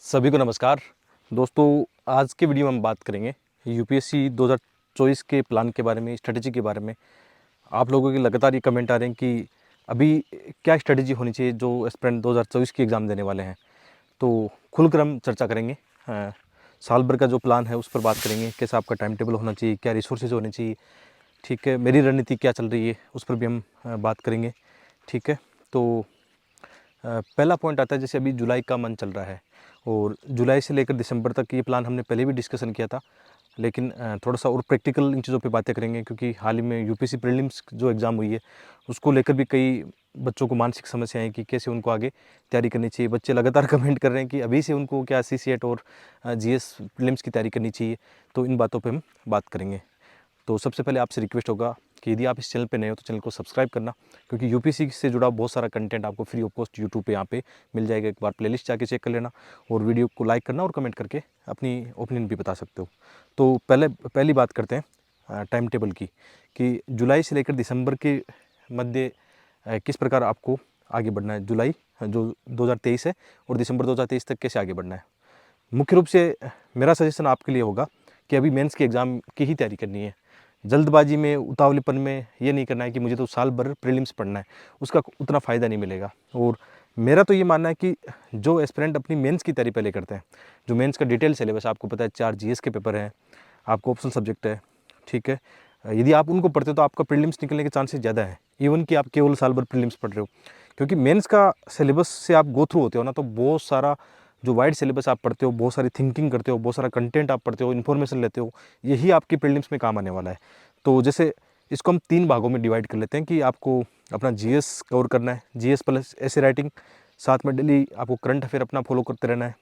सभी को नमस्कार दोस्तों। आज के वीडियो में हम बात करेंगे यूपीएससी 2024 के प्लान के बारे में, स्ट्रेटजी के बारे में। आप लोगों के लगातार ये कमेंट आ रहे हैं कि अभी क्या स्ट्रेटजी होनी चाहिए जो एस्पिरेंट 2024 की एग्ज़ाम देने वाले हैं। तो खुलकर हम चर्चा करेंगे। साल भर का जो प्लान है उस पर बात करेंगे, कैसा आपका टाइम टेबल होना चाहिए, क्या रिसोर्सेज होने चाहिए, ठीक है, मेरी रणनीति क्या चल रही है उस पर भी हम बात करेंगे, ठीक है। तो पहला पॉइंट आता है, जैसे अभी जुलाई का मंथ चल रहा है और जुलाई से लेकर दिसंबर तक ये प्लान हमने पहले भी डिस्कशन किया था, लेकिन थोड़ा सा और प्रैक्टिकल इन चीज़ों पे बातें करेंगे क्योंकि हाल ही में यूपीएससी प्रीलिम्स जो एग्ज़ाम हुई है उसको लेकर भी कई बच्चों को मानसिक समस्या है कि कैसे उनको आगे तैयारी करनी चाहिए। बच्चे लगातार कमेंट कर रहे हैं कि अभी से उनको क्या सीसीएट और जीएस प्रीलिम्स की तैयारी करनी चाहिए। तो इन बातों पे हम बात करेंगे। तो सबसे पहले आपसे रिक्वेस्ट होगा कि यदि आप इस चैनल पे नए हो तो चैनल को सब्सक्राइब करना, क्योंकि यूपीएससी से जुड़ा बहुत सारा कंटेंट आपको फ्री ऑफ कॉस्ट यूट्यूब पे यहाँ पे मिल जाएगा। एक बार प्लेलिस्ट जाके चेक कर लेना और वीडियो को लाइक करना और कमेंट करके अपनी ओपिनियन भी बता सकते हो। तो पहली बात करते हैं टाइम टेबल की, कि जुलाई से लेकर दिसंबर के मध्य किस प्रकार आपको आगे बढ़ना है। जुलाई जो 2023 है और दिसंबर 2023 तक कैसे आगे बढ़ना है। मुख्य रूप से मेरा सजेशन आपके लिए होगा कि अभी मेंस के एग्ज़ाम की ही तैयारी करनी है। जल्दबाजी में, उतावलेपन में ये नहीं करना है कि मुझे तो साल भर प्रीलिम्स पढ़ना है, उसका उतना फ़ायदा नहीं मिलेगा। और मेरा तो ये मानना है कि जो एस्पिरेंट अपनी मेंस की तैयारी पहले करते हैं, जो मेंस का डिटेल सिलेबस आपको पता है, 4 जीएस के पेपर हैं, आपको ऑप्शनल सब्जेक्ट है, ठीक है। यदि आप उनको पढ़ते हो तो आपका प्रीलिम्स निकलने के चांसेस ज़्यादा है, इवन कि आप केवल साल भर प्रीलिम्स पढ़ रहे हो। क्योंकि मेंस का सिलेबस से आप गो थ्रू होते हो ना, तो बहुत सारा जो वाइड सिलेबस आप पढ़ते हो, बहुत सारी थिंकिंग करते हो, बहुत सारा कंटेंट आप पढ़ते हो, इन्फॉर्मेशन लेते हो, यही आपकी प्रीलिम्स में काम आने वाला है। तो जैसे इसको हम 3 भागों में डिवाइड कर लेते हैं कि आपको अपना जीएस कवर करना है, जीएस प्लस ऐसे राइटिंग, साथ में डेली आपको करंट अफेयर अपना फॉलो करते रहना है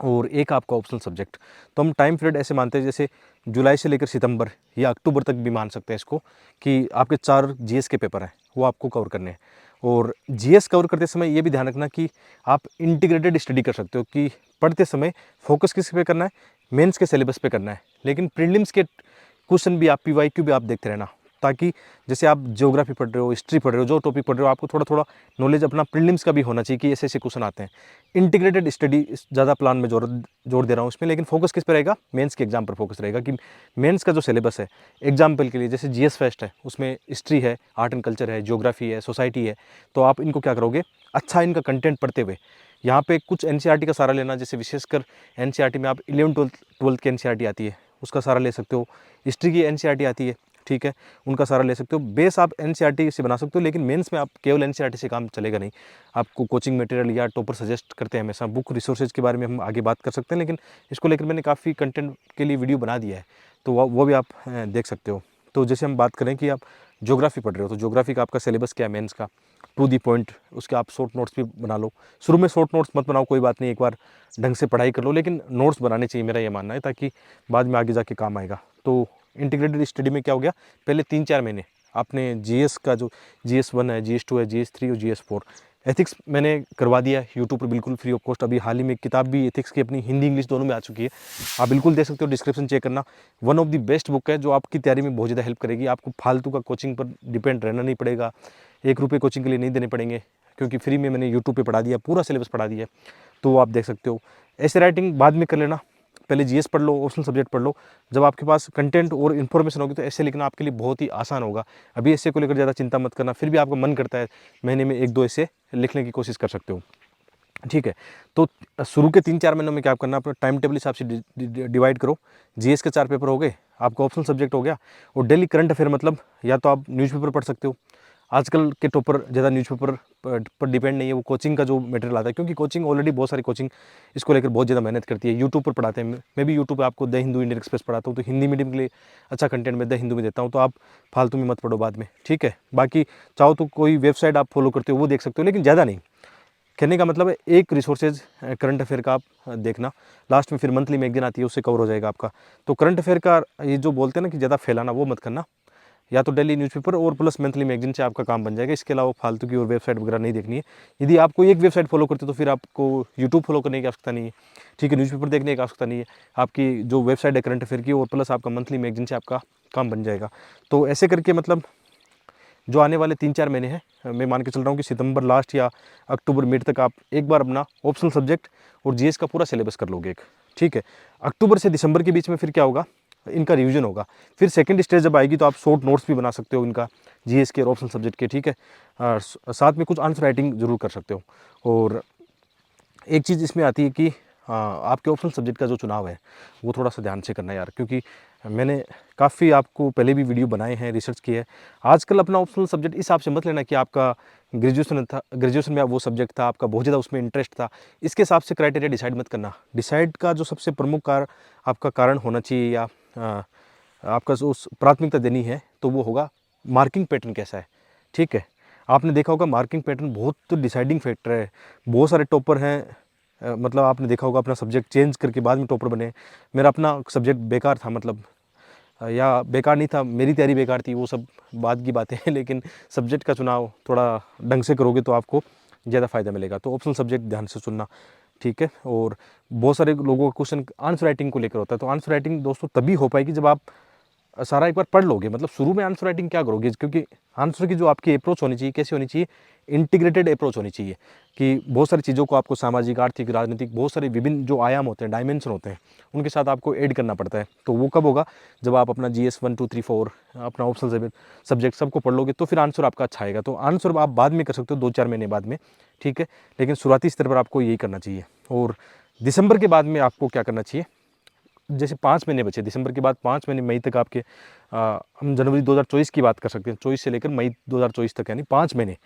और एक आपका ऑप्शनल सब्जेक्ट। तो हम टाइम पीरियड ऐसे मानते हैं जैसे जुलाई से लेकर सितंबर या अक्टूबर तक भी मान सकते हैं इसको, कि आपके 4 जीएस के पेपर हैं वो आपको कवर करने हैं। और जीएस कवर करते समय ये भी ध्यान रखना कि आप इंटीग्रेटेड स्टडी कर सकते हो, कि पढ़ते समय फोकस किस पे करना है, मेंस के सिलेबस पे करना है, लेकिन प्रीलिम्स के क्वेश्चन भी आप पीवाईक्यू भी आप देखते रहना, ताकि जैसे आप ज्योग्राफी पढ़ रहे हो, हिस्ट्री पढ़ रहे हो, जो टॉपिक पढ़ रहे हो, आपको थोड़ा थोड़ा नॉलेज अपना प्रीलिम्स का भी होना चाहिए कि ऐसे ऐसे क्वेश्चन आते हैं। इंटीग्रेटेड स्टडी ज़्यादा प्लान में जोर दे रहा हूँ इसमें, लेकिन फोकस किस पर रहेगा, मेंस के एग्जाम पर फोकस रहेगा। कि मेंस का जो सिलेबस है, एग्जाम्पल के लिए जैसे जीएस फेस्ट है, उसमें हिस्ट्री है, आर्ट एंड कल्चर है, ज्योग्राफी है, सोसाइटी है, तो आप इनको क्या करोगे, अच्छा इनका कंटेंट पढ़ते हुए यहाँ पे कुछ एनसीईआरटी का सहारा लेना। जैसे विशेषकर एनसीईआरटी में आप 11th 12th की एनसीईआरटी आती है, उसका सहारा ले सकते हो। हिस्ट्री की एनसीईआरटी आती है, ठीक है, उनका सहारा ले सकते हो। बेस आप एनसीईआरटी से बना सकते हो, लेकिन मेंस में आप केवल एनसीईआरटी से काम चलेगा नहीं। आपको कोचिंग मटेरियल या टॉपर सजेस्ट करते हैं हमेशा, बुक रिसोर्सेज के बारे में हम आगे बात कर सकते हैं, लेकिन इसको लेकर मैंने काफ़ी कंटेंट के लिए वीडियो बना दिया है, तो वो भी आप देख सकते हो। तो जैसे हम बात करें कि आप ज्योग्राफी पढ़ रहे हो, तो ज्योग्राफी का आपका सिलेबस क्या है मेंस का, टू दी पॉइंट, उसके आप शॉर्ट नोट्स भी बना लो। शुरू में शॉर्ट नोट्स मत बनाओ, कोई बात नहीं, एक बार ढंग से पढ़ाई कर लो, लेकिन नोट्स बनाने चाहिए, मेरा ये मानना है, ताकि बाद में आगे जाके काम आएगा। तो इंटीग्रेटेड स्टडी में क्या हो गया, पहले 3-4 महीने आपने जीएस का जो GS1 है, GS2 है, GS3 और GS4 एथिक्स मैंने करवा दिया है यूट्यूब पर बिल्कुल फ्री ऑफ कॉस्ट। अभी हाल ही में किताब भी एथिक्स की अपनी हिंदी इंग्लिश दोनों में आ चुकी है, आप बिल्कुल देख सकते हो, डिस्क्रिप्शन चेक करना। One of the best book है जो आपकी तैयारी में बहुत ज़्यादा हेल्प करेगी। आपको फालतू का कोचिंग पर डिपेंड रहना नहीं पड़ेगा, 1 रुपये कोचिंग के लिए नहीं देने पड़ेंगे, क्योंकि फ्री में मैंने यूट्यूब पे पढ़ा दिया, पूरा सिलेबस पढ़ा दिया है, तो आप देख सकते हो। ऐसे राइटिंग बाद में कर लेना, पहले जीएस पढ़ लो, ऑप्शनल सब्जेक्ट पढ़ लो। जब आपके पास कंटेंट और इन्फॉर्मेशन होगी तो ऐसे लिखना आपके लिए बहुत ही आसान होगा। अभी ऐसे को लेकर ज़्यादा चिंता मत करना, फिर भी आपका मन करता है महीने में 1-2 ऐसे लिखने की कोशिश कर सकते हो, ठीक है। तो शुरू के 3-4 महीनों में क्या करना, अपना टाइम टेबल हिसाब से डिवाइड करो। जीएस के 4 पेपर हो गए, आपका ऑप्शनल सब्जेक्ट हो गया, और डेली करंट अफेयर, मतलब या तो आप न्यूज़पेपर पढ़ सकते हो। आजकल के टॉपर ज़्यादा न्यूज़पेपर पर डिपेंड नहीं है, वो कोचिंग का जो मटेरियल आता है, क्योंकि कोचिंग ऑलरेडी बहुत सारी कोचिंग इसको लेकर बहुत ज़्यादा मेहनत करती है, यूट्यूब पर पढ़ाते हैं। मैं भी यूट्यूब पे आपको द हिंदू इंडियन एक्सप्रेस पढ़ाता हूँ, तो हिंदी मीडियम के लिए अच्छा कंटेंट मैं द हिंदू में देता हूँ, तो आप फालतू में मत पढ़ो बाद में, ठीक है। बाकी चाहो तो कोई वेबसाइट आप फॉलो करते हो वो देख सकते हो, लेकिन ज़्यादा नहीं। कहने का मतलब है एक रिसोर्सेज करंट अफेयर का आप देखना, लास्ट में फिर मंथली में एक दिन आती है, उससे कवर हो जाएगा आपका। तो करंट अफेयर का ये जो बोलते हैं ना कि ज़्यादा फैलाना, वो मत करना। या तो डेली न्यूज़पेपर और प्लस मंथली मैगजीन से आपका काम बन जाएगा। इसके अलावा फालतू की और वेबसाइट वगैरह नहीं देखनी है। यदि आप कोई एक वेबसाइट फॉलो करते हो तो फिर आपको यूट्यूब फॉलो करने की आवश्यकता नहीं है, ठीक है, न्यूज़पेपर देखने की आवश्यकता नहीं है। आपकी जो वेबसाइट है करंट अफेयर की, और प्लस आपका मंथली मैगजीन से आपका काम बन जाएगा। तो ऐसे करके मतलब जो आने वाले 3-4 महीने हैं, मैं मान के चल रहा हूँ कि सितंबर लास्ट या अक्टूबर मिड तक आप एक बार अपना ऑप्शनल सब्जेक्ट और जीएस का पूरा सिलेबस कर लोगे एक, ठीक है। अक्टूबर से दिसंबर के बीच में फिर क्या होगा, इनका रिवीजन होगा। फिर सेकंड स्टेज जब आएगी तो आप शॉर्ट नोट्स भी बना सकते हो इनका, जीएस के और ऑप्शनल सब्जेक्ट के, ठीक है। साथ में कुछ आंसर राइटिंग जरूर कर सकते हो। और एक चीज़ इसमें आती है कि आपके ऑप्शनल सब्जेक्ट का जो चुनाव है वो थोड़ा सा ध्यान से करना यार, क्योंकि मैंने काफ़ी आपको पहले भी वीडियो बनाए हैं, रिसर्च की है। आजकल अपना ऑप्शनल सब्जेक्ट इस हिसाब से मत लेना कि आपका ग्रेजुएशन में वो सब्जेक्ट था, आपका बहुत ज़्यादा उसमें इंटरेस्ट था, इसके हिसाब से क्राइटेरिया डिसाइड मत करना। डिसाइड का जो सबसे प्रमुख आपका कारण होना चाहिए या आपका जो प्राथमिकता देनी है तो वो होगा मार्किंग पैटर्न कैसा है, ठीक है। आपने देखा होगा मार्किंग पैटर्न बहुत डिसाइडिंग फैक्टर है। बहुत सारे टॉपर हैं, मतलब आपने देखा होगा अपना सब्जेक्ट चेंज करके बाद में टॉपर बने। मेरा अपना सब्जेक्ट बेकार था, मतलब या बेकार नहीं था, मेरी तैयारी बेकार थी, वो सब बाद की बातें हैं। लेकिन सब्जेक्ट का चुनाव थोड़ा ढंग से करोगे तो आपको ज़्यादा फ़ायदा मिलेगा। तो ऑप्शनल सब्जेक्ट ध्यान से चुनना, ठीक है। और बहुत सारे लोगों का क्वेश्चन आंसर राइटिंग को लेकर होता है, तो आंसर राइटिंग दोस्तों तभी हो पाएगी जब आप सारा एक बार पढ़ लोगे। मतलब शुरू में आंसर राइटिंग क्या करोगे, क्योंकि आंसर की जो आपकी अप्रोच होनी चाहिए कैसी होनी चाहिए, इंटीग्रेटेड अप्रोच होनी चाहिए कि बहुत सारी चीज़ों को आपको सामाजिक, आर्थिक, राजनीतिक, बहुत सारे विभिन्न जो आयाम होते हैं, डायमेंशन होते हैं, उनके साथ आपको ऐड करना पड़ता है। तो वो कब होगा, जब आप अपना GS 1 2 3 4 अपना ऑप्शनल सब्जेक्ट सबको पढ़ लोगे तो फिर आंसर आपका अच्छा आएगा। तो आंसर आप बाद में कर सकते हो 2-4 महीने बाद में, ठीक है। लेकिन शुरुआती स्तर पर आपको यही करना चाहिए। और दिसंबर के बाद में आपको क्या करना चाहिए, जैसे 5 महीने बचे, दिसंबर के बाद 5 महीने मई तक आपके, हम जनवरी 2024 की बात कर सकते हैं, 24 से लेकर मई 2024 तक, यानी 5 महीने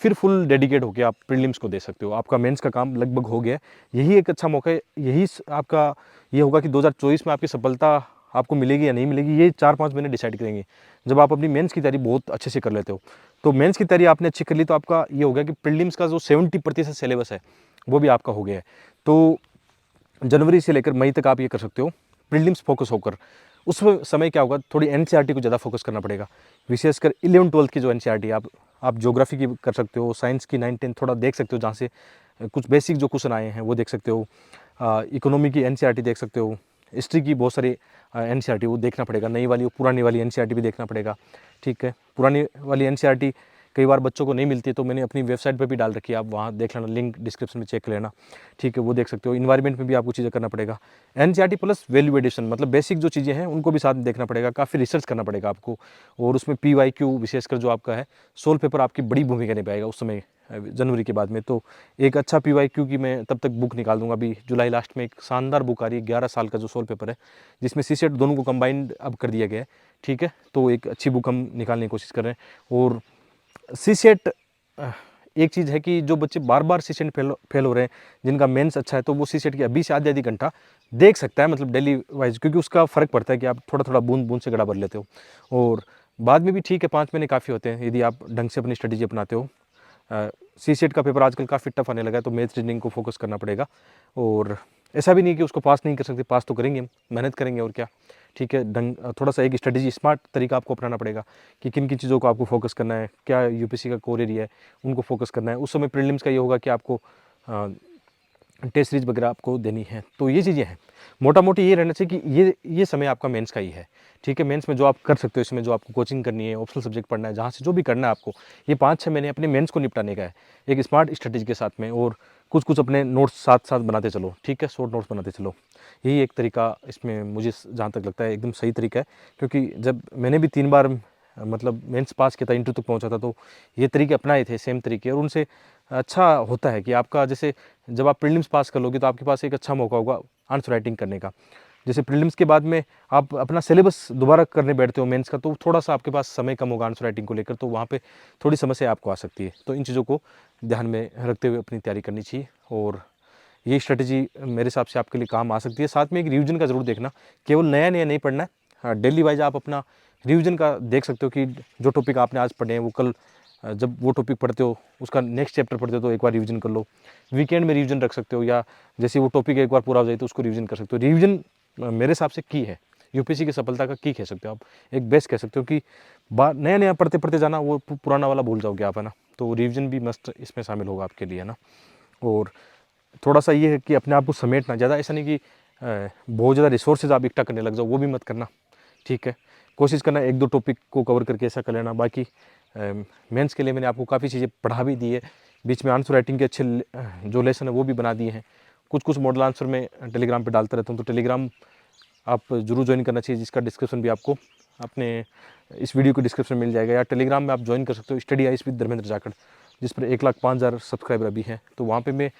फिर फुल डेडिकेट होकर आप प्रीलिम्स को दे सकते हो। आपका मेंस का काम लगभग हो गया है, यही एक अच्छा मौका है। यही आपका ये होगा कि 2024 में आपकी सफलता आपको मिलेगी या नहीं मिलेगी, ये 4-5 महीने डिसाइड करेंगे। जब आप अपनी मेंस की तैयारी बहुत अच्छे से कर लेते हो, तो मेंस की तैयारी आपने अच्छी कर ली तो आपका ये हो गया कि प्रीलिम्स का जो 70% सिलेबस है वो भी आपका हो गया है। तो जनवरी से लेकर मई तक आप ये कर सकते हो प्रीलिम्स फोकस होकर। उस समय क्या होगा, थोड़ी एनसीईआरटी को ज़्यादा फोकस करना पड़ेगा, विशेषकर 11वीं-12वीं की जो एनसीईआरटी है। आप ज्योग्राफी की कर सकते हो, साइंस की 9-10 थोड़ा देख सकते हो, जहाँ से कुछ बेसिक जो क्वेश्चन आए हैं वो देख सकते हो। इकोनॉमी की एनसीईआरटी देख सकते हो, हिस्ट्री की बहुत सारी एनसीईआरटी वो देखना पड़ेगा, नई वाली और पुरानी वाली एनसीईआरटी भी देखना पड़ेगा, ठीक है। पुरानी वाली एनसीईआरटी कई बार बच्चों को नहीं मिलती है, तो मैंने अपनी वेबसाइट पर भी डाल रखी है, आप वहाँ देख लेना, लिंक डिस्क्रिप्शन में चेक कर लेना, ठीक है। वो देख सकते हो। इन्वायरमेंट में भी आपको चीज़ें करना पड़ेगा, एनसीईआरटी प्लस वैल्यू एडिशन, मतलब बेसिक जो चीज़ें हैं उनको भी साथ में देखना पड़ेगा, काफ़ी रिसर्च करना पड़ेगा आपको। और उसमें PYQ विशेषकर जो आपका है सोल्व पेपर आपकी बड़ी भूमिका निभाएगा उस समय, जनवरी के बाद में। तो एक अच्छा PYQ की मैं तब तक बुक निकाल दूंगा। अभी जुलाई लास्ट में एक शानदार बुक आ रही है, 11 साल का जो सोल्व पेपर है, जिसमें सीसेट दोनों को कंबाइंड अब कर दिया गया है, ठीक है। तो एक अच्छी बुक हम निकालने की कोशिश कर रहे हैं। और सीसेट एक चीज़ है कि जो बच्चे बार बार सीसेट फेल हो रहे हैं, जिनका मेंस अच्छा है, तो वो सीसेट की अभी से आधी घंटा देख सकता है, मतलब डेली वाइज, क्योंकि उसका फ़र्क पड़ता है कि आप थोड़ा थोड़ा बूंद बूंद से गड़ा भर लेते हो। और बाद में भी ठीक है, 5 महीने काफ़ी होते हैं यदि आप ढंग से अपनी स्ट्रेटेजी अपनाते हो। सीसेट का पेपर आजकल काफ़ी टफ आने लगा है, तो मैथ्स रीजनिंग को फोकस करना पड़ेगा। और ऐसा भी नहीं कि उसको पास नहीं कर सकते, पास तो करेंगे हम, मेहनत करेंगे और क्या, ठीक है। थोड़ा सा एक स्ट्रेटेजी, स्मार्ट तरीका आपको अपनाना पड़ेगा कि किन किन चीज़ों को आपको फोकस करना है, क्या यूपीएससी का कोर एरिया है उनको फोकस करना है। उस समय प्रीलिम्स का ये होगा कि आपको टेस्ट सीरीज वगैरह आपको देनी है। तो ये चीज़ें हैं, मोटा मोटी ये रहना चाहिए कि ये समय आपका मेंस का ही है, ठीक है। मेंस में जो आप कर सकते हो, इसमें जो आपको कोचिंग करनी है, ऑप्शनल सब्जेक्ट पढ़ना है, जहाँ से जो भी करना है आपको, ये 5-6 महीने अपने मेंस को निपटाने का है, एक स्मार्ट स्ट्रेटेजी के साथ में। और कुछ कुछ अपने नोट्स साथ साथ बनाते चलो, ठीक है, शॉर्ट नोट्स बनाते चलो। यही एक तरीका इसमें मुझे जहाँ तक लगता है एकदम सही तरीका है, क्योंकि जब मैंने भी 3 बार मतलब मेंस पास किया था, इंटरव्यू तक पहुंचा था, तो ये तरीके अपनाए थे, सेम तरीके, और उनसे अच्छा होता है कि आपका, जैसे जब आप प्रीलिम्स पास कर लोगे तो आपके पास एक अच्छा मौका होगा आंसर राइटिंग करने का। जैसे प्रीलिम्स के बाद में आप अपना सिलेबस दोबारा करने बैठते हो मेंस का, तो थोड़ा सा आपके पास समय कम होगा आंसर राइटिंग को लेकर, तो वहाँ पे थोड़ी समस्या आपको आ सकती है। तो इन चीज़ों को ध्यान में रखते हुए अपनी तैयारी करनी चाहिए, और ये स्ट्रेटेजी मेरे हिसाब से आपके लिए काम आ सकती है। साथ में एक रिवीजन का ज़रूर देखना, केवल नया नया नहीं पढ़ना है। हाँ, डेली वाइज आप अपना रिवीजन का देख सकते हो कि जो टॉपिक आपने आज पढ़े हैं वो कल जब वो टॉपिक पढ़ते हो, उसका नेक्स्ट चैप्टर पढ़ते हो तो एक बार रिवीजन कर लो। वीकेंड में रिवीजन रख सकते हो, या जैसे वो टॉपिक एक बार पूरा हो जाए तो उसको रिवीजन कर सकते हो। रिवीजन मेरे हिसाब से की है, यूपीएससी की सफलता का की कह सकते हो आप, एक बेस्ट कह सकते हो कि नया नया पढ़ते पढ़ते जाना, वो पुराना वाला भूल जाओगे आप, है ना। तो रिवीजन भी मस्ट इसमें शामिल होगा आपके लिए, है ना। और थोड़ा सा ये है कि अपने आप को समेटना, ज़्यादा ऐसा नहीं कि बहुत ज़्यादा रिसोर्सेज आप इकट्ठा करने लग जाओ, वो भी मत करना, ठीक है। कोशिश करना 1-2 टॉपिक को कवर करके ऐसा कर लेना, बाकी मेंस के लिए मैंने आपको काफ़ी चीज़ें पढ़ा भी दी है, बीच में आंसर राइटिंग के अच्छे जो लेसन है वो भी बना दिए हैं। कुछ मॉडल आंसर मैं टेलीग्राम पे डालता रहता हूँ, तो टेलीग्राम आप ज़रूर ज्वाइन करना चाहिए, जिसका डिस्क्रिप्शन भी आपको अपने इस वीडियो के डिस्क्रिप्शन में मिल जाएगा, या टेलीग्राम में आप ज्वाइन कर सकते हो study ice with Dharmendra Jakhar, जिस पर 1,05,000 सब्सक्राइबर अभी हैं। तो वहाँ पे मैं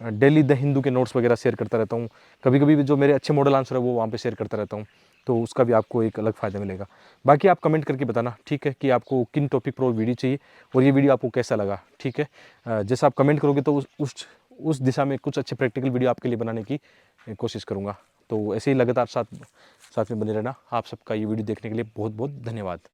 डेली द हिंदू के नोट्स वगैरह शेयर करता रहता हूँ, कभी कभी भी जो मेरे अच्छे मॉडल आंसर है वो वहाँ पे शेयर करता रहता हूँ, तो उसका भी आपको एक अलग फ़ायदा मिलेगा। बाकी आप कमेंट करके बताना, ठीक है, कि आपको किन टॉपिक पर वीडियो चाहिए और ये वीडियो आपको कैसा लगा, ठीक है। जैसा आप कमेंट करोगे तो उस दिशा में कुछ अच्छे प्रैक्टिकल वीडियो आपके लिए बनाने की कोशिश करूँगा। तो ऐसे ही लगातार साथ में बने रहना। आप सबका ये वीडियो देखने के लिए बहुत बहुत धन्यवाद।